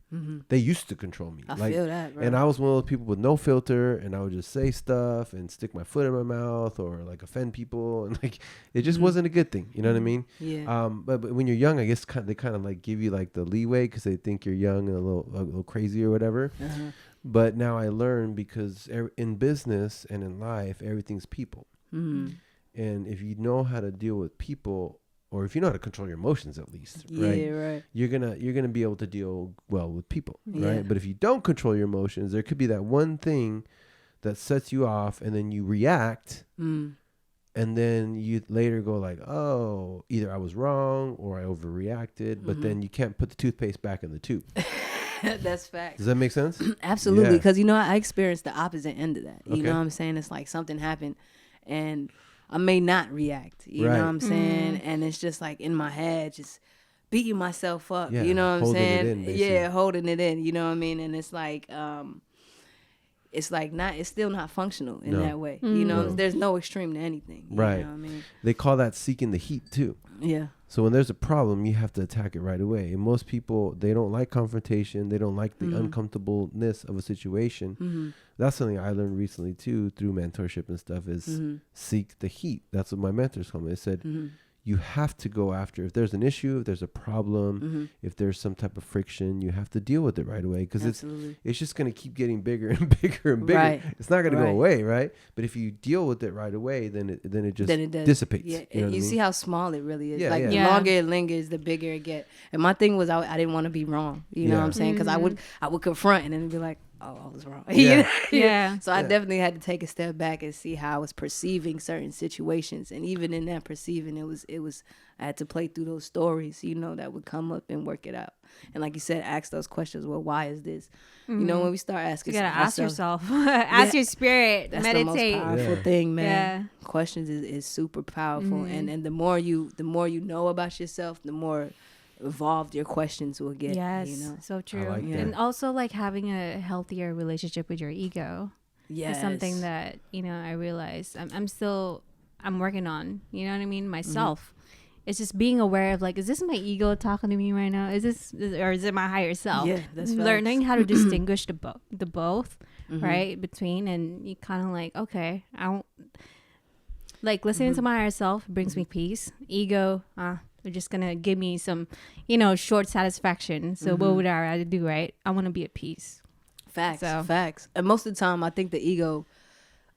They used to control me. I feel that, bro. And I was one of those people with no filter, and I would just say stuff and stick my foot in my mouth or like offend people, and like it just wasn't a good thing. You know what I mean? Yeah. But when you're young, I guess they kind of like give you like the leeway because they think you're young and a little crazy or whatever. But now I learn, because in business and in life, everything's people. And if you know how to deal with people, or if you know how to control your emotions, at least, right? You're gonna be able to deal well with people, right? But if you don't control your emotions, there could be that one thing that sets you off, and then you react, and then you later go like, oh, either I was wrong or I overreacted, but then you can't put the toothpaste back in the tube. That's facts. Does that make sense? Absolutely, because you know I experienced the opposite end of that. You know what I'm saying? It's like something happened, and I may not react. You know what I'm saying? And it's just like in my head, just beating myself up. You know what I'm saying? Holding it in. You know what I mean? And it's like it's still not functional in that way. You know, there's no extreme to anything. You know what I mean? They call that seeking the heat too. Yeah. So when there's a problem, you have to attack it right away. And most people, they don't like confrontation. They don't like the uncomfortableness of a situation. That's something I learned recently too, through mentorship and stuff, is seek the heat. That's what my mentors told me. They said, you have to go after, if there's an issue, if there's a problem, if there's some type of friction, you have to deal with it right away, because it's just going to keep getting bigger and bigger and bigger. Right. It's not going to go away, right? But if you deal with it right away, then it just dissipates. Yeah, you know you see how small it really is. Yeah, the longer it lingers, the bigger it gets. And my thing was I didn't want to be wrong. You know what I'm saying? Because I would confront and then be like, oh, I was wrong. So I definitely had to take a step back and see how I was perceiving certain situations. And even in that perceiving, it was I had to play through those stories, you know, that would come up and work it out. And like you said, ask those questions. Well, why is this? You know, when we start asking, you gotta ask yourself, ask your spirit, that's meditate. The most powerful thing, man. Questions is super powerful, and the more you know about yourself, the more evolved your questions will get. Yes, you know? so true. Like and also like having a healthier relationship with your ego. Is something that, you know, I realized I'm working on, you know what I mean, myself. It's just being aware of like, is this my ego talking to me right now? Is it my higher self? Yeah, that's learning how to distinguish the both, right, between, and you kind of like, okay, I don't like listening to my higher self brings me peace. Ego, they're just gonna give me some, you know, short satisfaction. So what would I rather do, right? I want to be at peace. Facts. And most of the time, I think the ego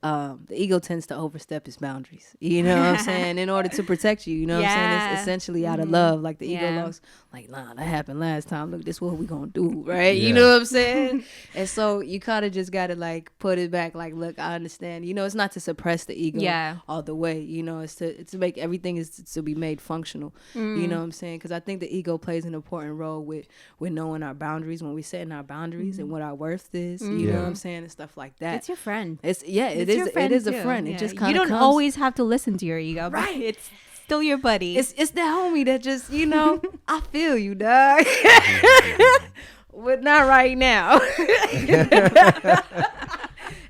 the ego tends to overstep its boundaries. You know what I'm saying? In order to protect you. You know what I'm saying? It's essentially out of love. Like the ego longs, like, nah, that happened last time. Look, this is what we gonna do, right? You know what I'm saying? And so you kind of just gotta like put it back. Like, look, I understand. You know, it's not to suppress the ego all the way. You know, it's to make everything is to be made functional. You know what I'm saying? Because I think the ego plays an important role with knowing our boundaries, when we setting our boundaries and what our worth is. You know what I'm saying? And stuff like that. It's your friend. It is a friend. It just kind of you don't always have to listen to your ego, right? It's still your buddy. It's that homie that just, you know, I feel you, dog. But not right now.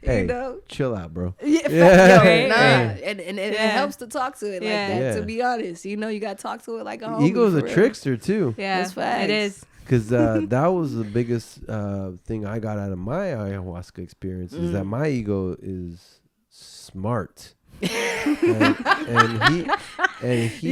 Hey, you know? Chill out, bro. And it helps to talk to it like that, to be honest. You know, you got to talk to it like a homie. Ego's a trickster, too. Yeah, that's facts. It is. Because that was the biggest thing I got out of my ayahuasca experience is that my ego is smart. and he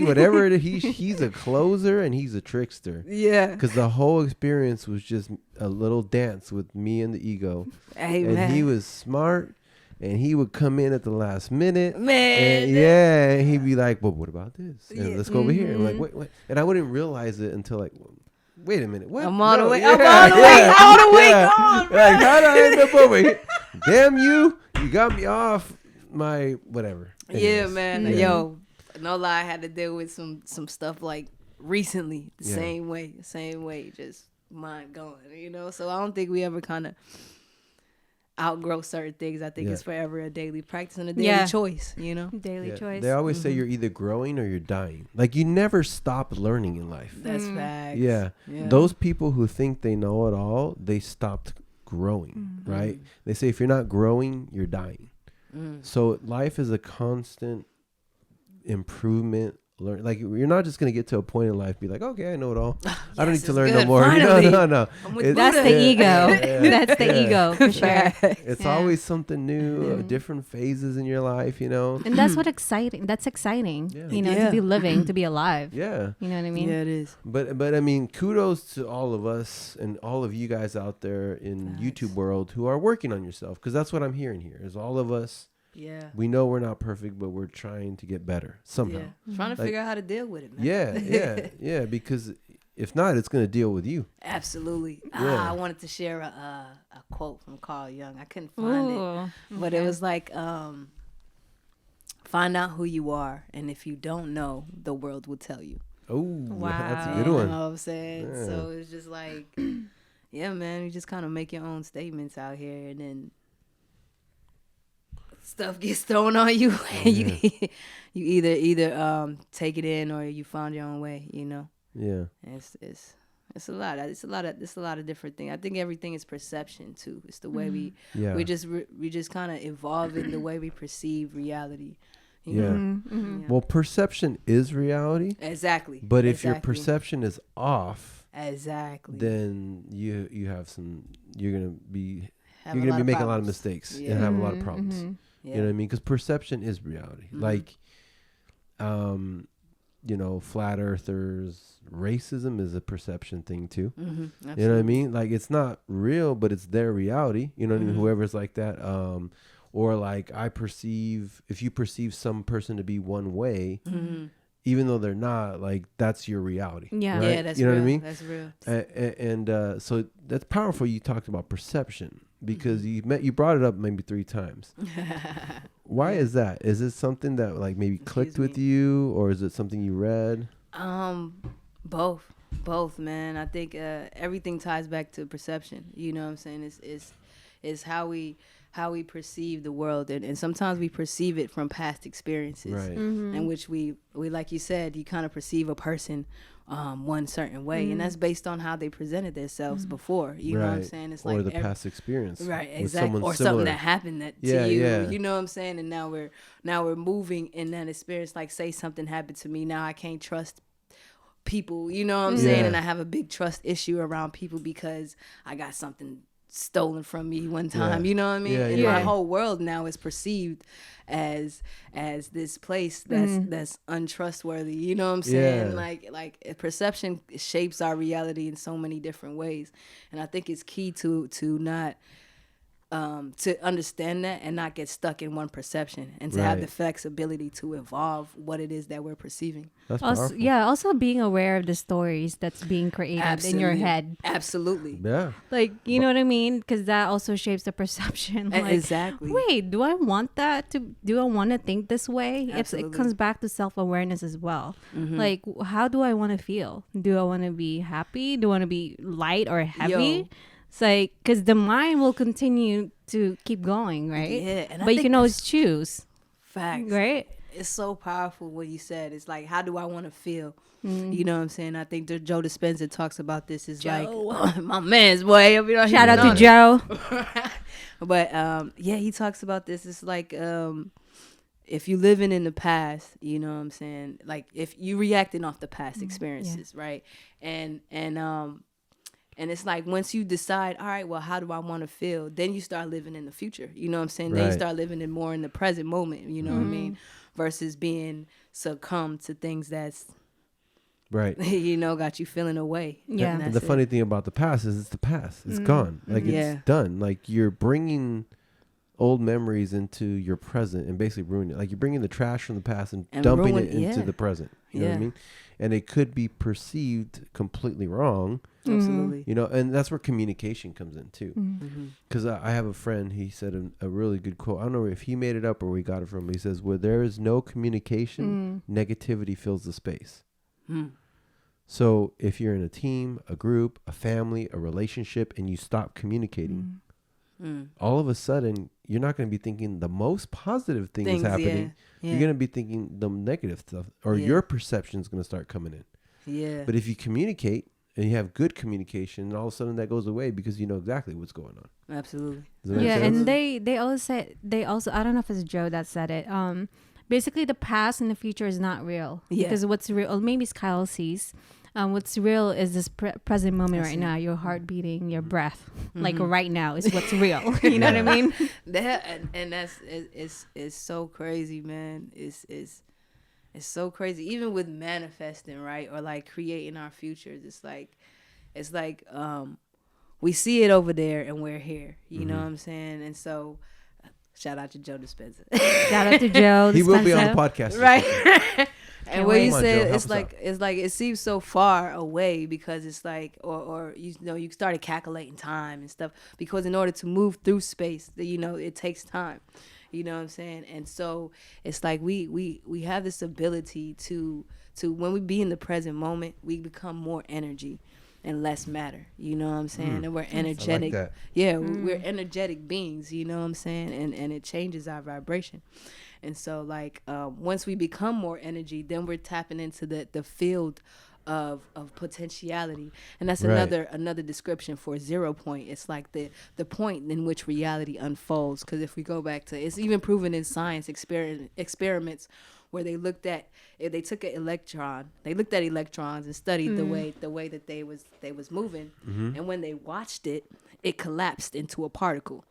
whatever it is, he's a closer and he's a trickster. Yeah. Because the whole experience was just a little dance with me and the ego. Amen. And he was smart. And he would come in at the last minute. Man. And he'd be like, well, what about this? And let's go over here. And like, wait. And I wouldn't realize it until like, wait a minute. What? I'm all the way gone, bro. Like, how did I end up over here? Damn you. You got me off my whatever. Anyways, yeah, man. Yo, no lie, I had to deal with some stuff like recently. The same way. Just mind going, you know? So I don't think we ever kind of outgrow certain things. I think it's forever a daily practice and a daily choice, you know? Daily choice. They always say you're either growing or you're dying. Like you never stop learning in life. That's facts. Yeah. Those people who think they know it all, they stopped growing, right? They say if you're not growing, you're dying. So life is a constant improvement. Like you're not just gonna get to a point in life be like, okay, I know it all. I don't need to learn no more. No. That's the ego. That's the ego for sure. It's always something new, different phases in your life, you know. And that's what exciting. That's exciting. You know, to be living, to be alive. Yeah. You know what I mean? Yeah, it is. But I mean, kudos to all of us and all of you guys out there in YouTube world who are working on yourself, because that's what I'm hearing here. Is all of us. Yeah. We know we're not perfect, but we're trying to get better somehow. Yeah. Trying to figure out how to deal with it, man. Yeah. Because if not, it's going to deal with you. Absolutely. I wanted to share a quote from Carl Jung. I couldn't find it, but it was like, find out who you are, and if you don't know, the world will tell you. Oh, wow. That's a good one. You know what I'm saying? Yeah. So it's just like, yeah, man, you just kind of make your own statements out here, and then stuff gets thrown on you, and you either take it in or you find your own way, you know. Yeah. And it's a lot. It's a lot of different things. I think everything is perception too. It's the way we just kind of evolve in the way we perceive reality. You know? Well, perception is reality. Exactly. But if your perception is off, then you have you're gonna be making a lot of mistakes and have a lot of problems. You know what I mean? Because perception is reality. Like, you know, flat earthers, racism is a perception thing too. You know what I mean? Like, it's not real, but it's their reality. You know what I mean? Whoever's like that. Or like if you perceive some person to be one way, even though they're not, like, that's your reality. Yeah. Right? Yeah, that's you know real. what I mean? That's real. And so that's powerful. You talked about perception because you brought it up maybe 3 times. Why is that? Is it something that like maybe clicked with you, or is it something you read? Both, man. I think everything ties back to perception. You know what I'm saying? It's how we perceive the world, and sometimes we perceive it from past experiences, right? In which we like you said, you kind of perceive a person one certain way, and that's based on how they presented themselves before. You know what I'm saying? It's or like the past experience, right? Exactly, or similar. something that happened to you. You know what I'm saying? And now we're moving in that experience. Like, say something happened to me, now I can't trust people. You know what I'm saying? And I have a big trust issue around people because I got something stolen from me one time. You know what I mean? And my whole world now is perceived as this place that's untrustworthy. You know what I'm saying? Like perception shapes our reality in so many different ways, and I think it's key to not to understand that and not get stuck in one perception, and to have the flexibility to evolve what it is that we're perceiving. That's also, powerful. also being aware of the stories that's being created in your head. Absolutely. Yeah. Like, you know what I mean? Because that also shapes the perception. Like, exactly. Wait, do I want that? Do I want to think this way? Absolutely. It comes back to self-awareness as well. Like, how do I want to feel? Do I want to be happy? Do I want to be light or heavy? It's like, because the mind will continue to keep going, right? Yeah. But you can always choose. Facts. Right? It's so powerful what you said. It's like, how do I want to feel? You know what I'm saying? I think Joe Dispenza talks about this. Is like, my man's boy. You know, shout out to Joe. But he talks about this. It's like, if you living in the past, you know what I'm saying? Like, if you reacting off the past experiences, right? And it's like, once you decide, all right, well, how do I want to feel? Then you start living in the future. You know what I'm saying? Then you start living in more in the present moment. You know what I mean? Versus being succumbed to things that's got you feeling away. Yeah. And the funny thing about the past is it's the past. It's gone. Like it's done. Like you're bringing old memories into your present and basically ruining it. Like you're bringing the trash from the past and dumping it into the present. You know what I mean? And it could be perceived completely wrong. Absolutely. You know, and that's where communication comes in too. Because I have a friend, he said a really good quote. I don't know if he made it up or we got it from him. He says, where there is no communication, negativity fills the space. So if you're in a team, a group, a family, a relationship, and you stop communicating, all of a sudden, you're not going to be thinking the most positive things happening. You're going to be thinking the negative stuff, or your perception is going to start coming in. Yeah. But if you communicate and you have good communication, and all of a sudden that goes away because you know exactly what's going on. Absolutely. Yeah, and they also I don't know if it's Joe that said it. Basically the past and the future is not real. Yeah. Because what's real, or maybe it's Kyle sees. What's real is this present moment right now. Your heart beating, your breath, like right now is what's real. You know what I mean? It's so crazy, man. It's so crazy. Even with manifesting, right, or like creating our futures, it's like we see it over there and we're here. You know what I'm saying? And so, shout out to Joe Dispenza. Shout out to Joe. He will be on the podcast, right? And what you say, it's like it seems so far away because it's like, or you started calculating time and stuff, because in order to move through space, it takes time. You know what I'm saying? And so it's like we have this ability to when we be in the present moment, we become more energy and less matter. You know what I'm saying? And we're energetic. I like that. Yeah, we're energetic beings. You know what I'm saying? And it changes our vibration. And so, like, once we become more energy, then we're tapping into the field of potentiality. And that's another description for 0 point. It's like the point in which reality unfolds. Because if we go back to, it's even proven in science experiments where they took an electron, they looked at electrons and studied the way that they was moving. And when they watched it, it collapsed into a particle.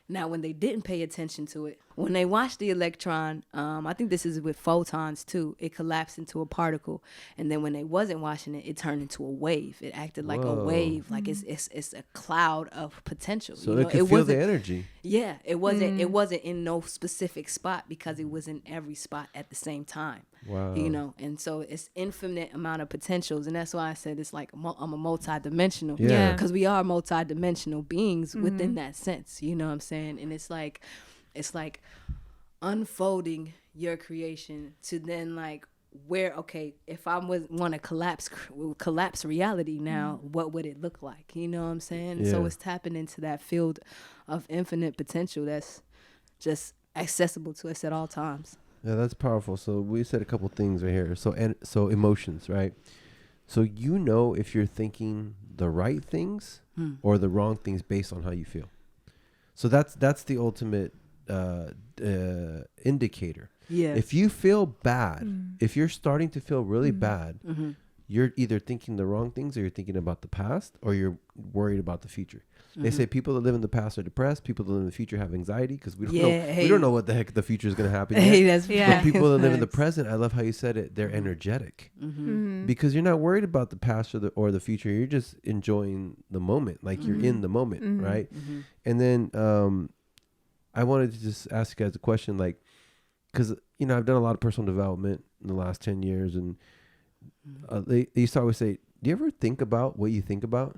Now, when they didn't pay attention to it, when they watched the electron, I think this is with photons too, it collapsed into a particle. And then when they wasn't watching it, it turned into a wave. It acted like a wave, like it's a cloud of potential. So it could feel the energy. Yeah, it wasn't in no specific spot because it was in every spot at the same time. Wow. And so it's infinite amount of potentials, and that's why I said it's like I'm a multi-dimensional. Yeah. Because we are multi-dimensional beings within that sense. You know what I'm saying? And it's like unfolding your creation to then like if I want to collapse reality now, what would it look like? You know what I'm saying? Yeah. So it's tapping into that field of infinite potential that's just accessible to us at all times. Yeah, that's powerful. So we said a couple things right here. So emotions, right? So if you're thinking the right things or the wrong things based on how you feel. So that's the ultimate indicator. Yeah. If you feel bad, if you're starting to feel really bad, you're either thinking the wrong things, or you're thinking about the past, or you're worried about the future. They say people that live in the past are depressed. People that live in the future have anxiety because we don't know. We don't know what the heck the future is going to happen. But people that live in the present, I love how you said it. They're energetic because you're not worried about the past or the future. You're just enjoying the moment, like you're in the moment, right? And then I wanted to just ask you guys a question, like, because I've done a lot of personal development in the last 10 years, and they used to always say, "Do you ever think about what you think about?"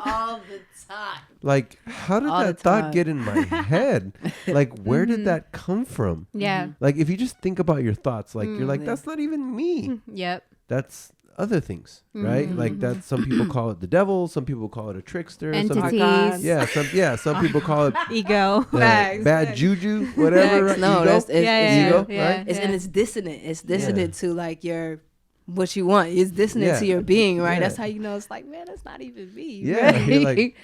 All the time. Like, how did that thought get in my head? Like, where did that come from? Yeah. Like, if you just think about your thoughts, like, you're like, that's not even me. Yep. That's other things, right? Like, that some people call it the devil. Some people call it a trickster. Entities. Some people call it ego. Bad juju, whatever. Right? No, ego? it's ego, right? And it's dissonant. It's dissonant to like your what you want. It's dissonant to your being, right? That's how you know it's like, man, that's not even me. Yeah, right? you're like,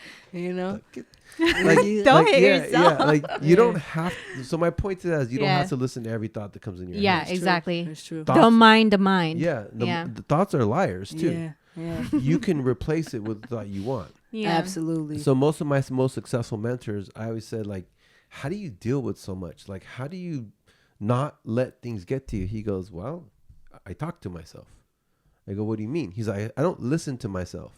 like, don't hate yourself. Yeah, like you don't have. So my point to that is you don't have to listen to every thought that comes in your head. Yeah, exactly. That's true. Don't mind the mind. Yeah, the thoughts are liars too. Yeah. You can replace it with the thought you want. Yeah, absolutely. So most of my most successful mentors, I always said, like, how do you deal with so much? Like, how do you not let things get to you? He goes, well, I talk to myself. I go, what do you mean? He's like, I don't listen to myself.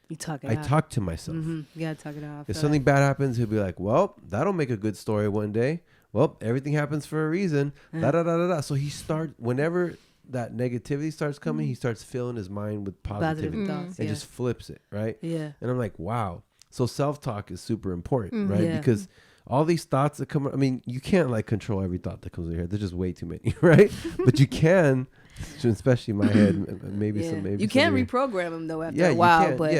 You talk it I out. talk to myself. You gotta talk it out. If something bad happens, he'll be like, well, that'll make a good story one day. Well, everything happens for a reason. Da da da da da. So he starts, whenever that negativity starts coming, he starts filling his mind with positivity thoughts, and just flips it, right? Yeah. And I'm like, wow. So self-talk is super important, right? Yeah. Because all these thoughts that come, I mean, you can't like control every thought that comes in your head. There's just way too many, right? But you can, especially in my head, maybe some. Maybe you can reprogram them though after a while, but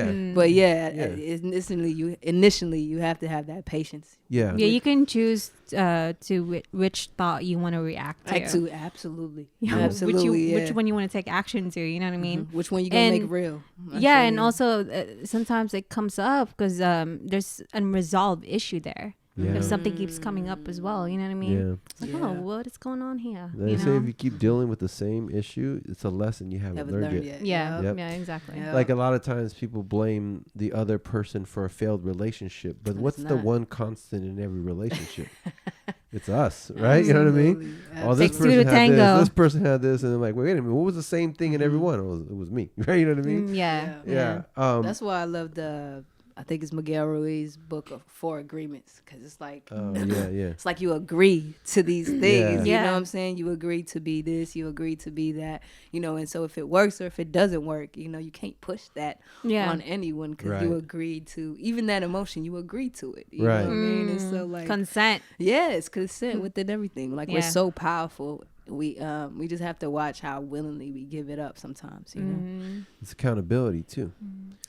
initially you have to have that patience. Yeah, you can choose to which thought you want to react to. Absolutely, absolutely. Which one you want to take action to? You know what I mean? Which one you gonna make real? And also sometimes it comes up because there's a unresolved issue there. Yeah. If something keeps coming up as well, you know what I mean? Yeah. It's like, what is going on here? They say if you keep dealing with the same issue, it's a lesson you haven't learned yet. Yeah, exactly. Yep. Like a lot of times people blame the other person for a failed relationship, but what's the one constant in every relationship? It's us, right? You know what I mean? Oh, this person had this person had this, and I'm like, wait a minute, what was the same thing in everyone? It was me, right? You know what I mean? Yeah. That's why I love I think it's Miguel Ruiz's book of 4 agreements, because it's like, it's like you agree to these things. You know what I'm saying? You agree to be this, you agree to be that, and so if it works or if it doesn't work, you can't push that on anyone, because you agreed to, even that emotion, you agreed to it. You know what I mean? And so like consent. Yeah, it's consent within everything. Like we're so powerful. We just have to watch how willingly we give it up sometimes, It's accountability too.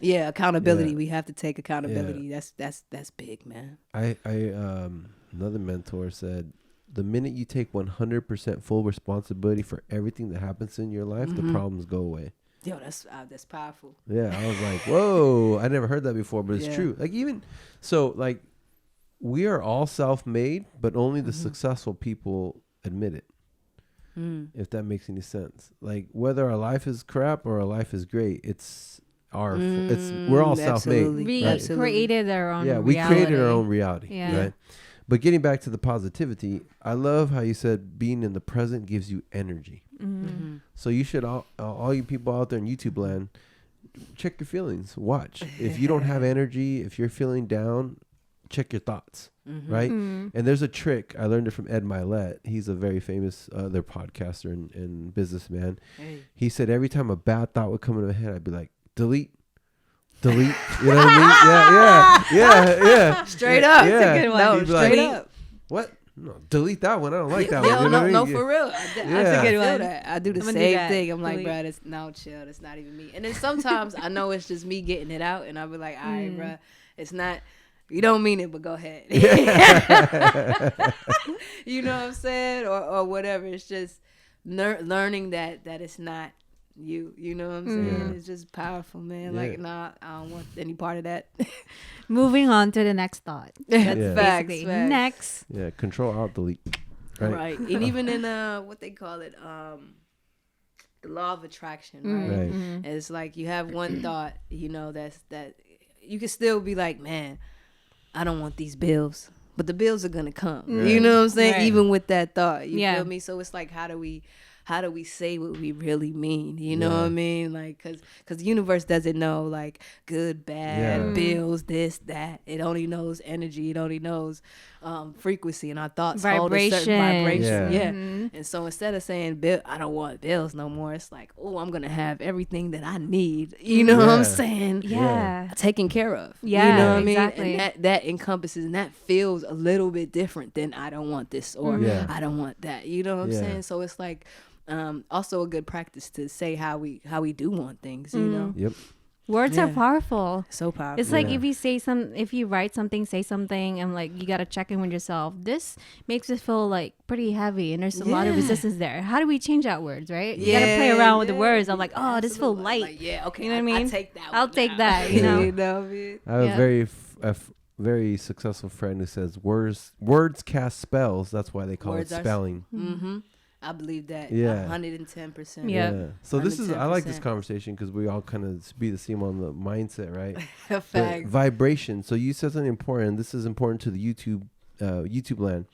Yeah, accountability. Yeah. We have to take accountability. Yeah. That's big, man. I another mentor said, the minute you take 100% full responsibility for everything that happens in your life, the problems go away. Yo, that's powerful. Yeah, I was like, whoa, I never heard that before, but it's true. Like like we are all self-made, but only the successful people admit it. If that makes any sense. Like whether our life is crap or our life is great, it's we're all self-made. We created our own reality. We created our own reality, right? But getting back to the positivity, I love how you said being in the present gives you energy. So you should all you people out there in YouTube land, check your feelings. Watch. If you don't have energy, if you're feeling down, check your thoughts. Right. And there's a trick. I learned it from Ed Milet. He's a very famous other podcaster and businessman. He said every time a bad thought would come into my head, I'd be like, delete. You know what I mean? Yeah. Straight up. That's a good one. No, straight up. What? No, delete that one. I don't like that one. You know what I mean? For real. That's a good one. I do the same thing. I'm like, bro, chill. That's not even me. And then sometimes I know it's just me getting it out, and I'll be like, all right, bro, it's not. You don't mean it, but go ahead. You know what I'm saying? Or whatever. It's just learning that it's not you. You know what I'm saying? It's just powerful, man. Like, nah, I don't want any part of that. Moving on to the next thought. That's facts. Next. Yeah, control, alt, delete. Right. And even in what they call it, the law of attraction, right? Right. And it's like you have one thought, that you can still be like, man, I don't want these bills, but the bills are gonna come. Right. You know what I'm saying? Right. Even with that thought, you feel me? So it's like, how do we say what we really mean? You know what I mean? Like, cause the universe doesn't know like good, bad, bills, this, that. It only knows energy. It only knows frequency, and our thoughts hold a certain vibration. Yeah. And so instead of saying, "Bill, I don't want bills no more," it's like, "Oh, I'm gonna have everything that I need." You know what I'm saying? Yeah. Taken care of. Yeah, you know what exactly. I mean? And that encompasses, and that feels a little bit different than I don't want this or I don't want that. You know what I'm saying? So it's like also a good practice to say how we do want things. You know? Yep. Words are powerful. So powerful. It's like if you write something, say something, and like you gotta check in with yourself. This makes it feel like pretty heavy, and there's a lot of resistance there. How do we change out words, right? You gotta play around with the words. I'm like, oh, this feels light. Like, okay, you know what I mean? I take that. I'll take that. You know. You know what I mean? I have a very successful friend who says words cast spells. That's why they call it spelling. Mm-hmm. I believe that. 110%. Yeah. So I like this conversation because we all kind of be the same on the mindset, right? Fact. Vibration. So you said something important. This is important to the YouTube land.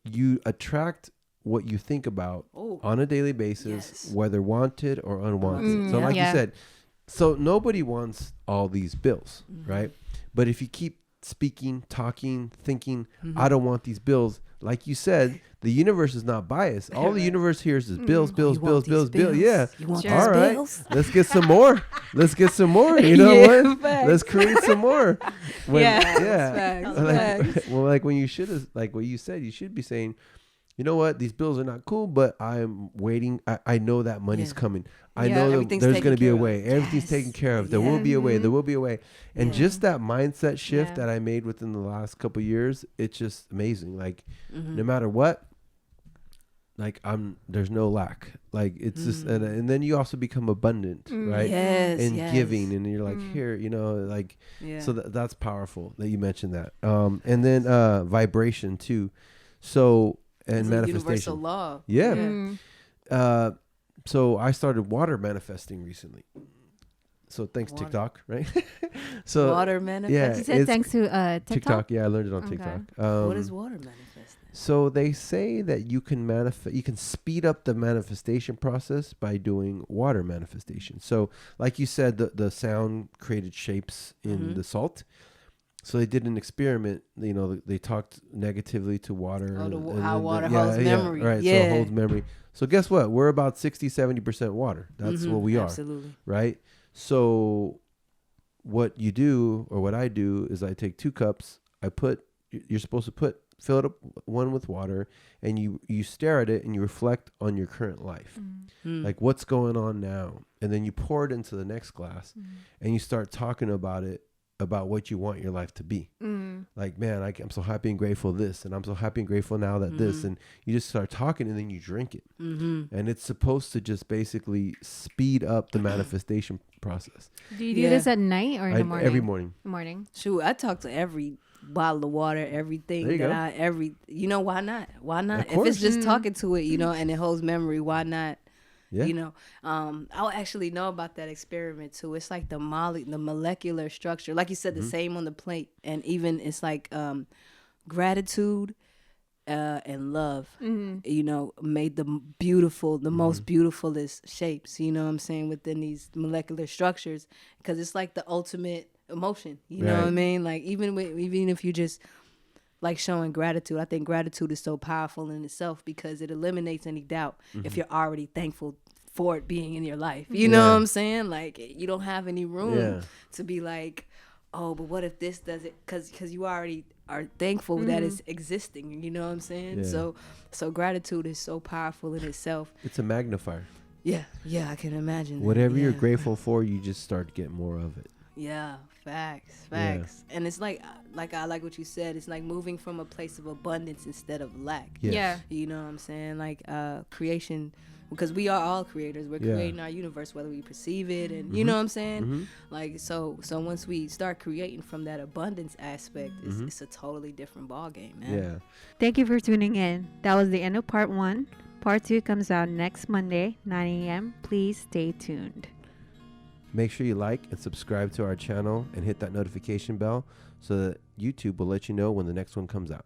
You attract what you think about on a daily basis, whether wanted or unwanted. So like you said, so nobody wants all these bills, right? But if you keep speaking, talking, thinking, I don't want these bills. Like you said, the universe is not biased. All the universe hears is bills. Yeah. You want All right. bills? Let's get some more. You know what? Facts. Let's create some more. Facts. Well, like when you should have, like what you said, you should be saying, you know what? These bills are not cool, but I'm waiting. I know that money's coming. I know that there's going to be a way. Everything's taken care of. There will be a way. There will be a way. And just that mindset shift that I made within the last couple of years, it's just amazing. Like no matter what, like there's no lack. Like it's just, and then you also become abundant, right? Yes. And giving, and you're like here, like, so that's powerful that you mentioned that. And then vibration too. So, and it's manifestation. Universal law. Yeah. So I started water manifesting recently. So thanks TikTok, right? So water manifesting. Yeah, you said thanks to TikTok. Yeah, I learned it on TikTok. What is water manifesting? So they say that you can speed up the manifestation process by doing water manifestation. So like you said, the sound created shapes in the salt. So they did an experiment. They talked negatively to water. How water holds memory. Right. So it holds memory. So guess what? We're about 60-70% water. That's what we are. Absolutely. Right. So what you do, or what I do, is I take 2 cups. You're supposed to fill it up, one with water, and you stare at it and you reflect on your current life. Like what's going on now. And then you pour it into the next glass and you start talking about it, about what you want your life to be. Like, man, I'm so happy and grateful this, and I'm so happy and grateful now that this, and you just start talking and then you drink it. And it's supposed to just basically speed up the manifestation process. Do you do this at night or in the morning? Every morning. Morning. Shoot, I talk to every bottle of water, everything why not? Why not? If it's just talking to it, and it holds memory, why not? Yeah. I'll actually know about that experiment too. It's like the molecular structure, like you said, the same on the plate, and even it's like gratitude and love. Made the most beautifulest shapes. You know what I'm saying, within these molecular structures, because it's like the ultimate emotion. You know what I mean? Like even if you just like showing gratitude. I think gratitude is so powerful in itself because it eliminates any doubt if you're already thankful for it being in your life. You know what I'm saying? Like you don't have any room to be like, oh, but what if this does it? Because you already are thankful that it's existing. You know what I'm saying? So gratitude is so powerful in itself. It's a magnifier. Yeah, I can imagine. Whatever you're grateful for, you just start to get more of it. Yeah, facts. And it's like I like what you said. It's like moving from a place of abundance instead of lack. Yes. Yeah. You know what I'm saying? Like creation, because we are all creators. We're creating our universe, whether we perceive it, and you know what I'm saying? Like so once we start creating from that abundance aspect, it's a totally different ball game, man. Yeah. Thank you for tuning in. That was the end of part 1. Part 2 comes out next Monday, 9 a.m. Please stay tuned. Make sure you like and subscribe to our channel and hit that notification bell so that YouTube will let you know when the next one comes out.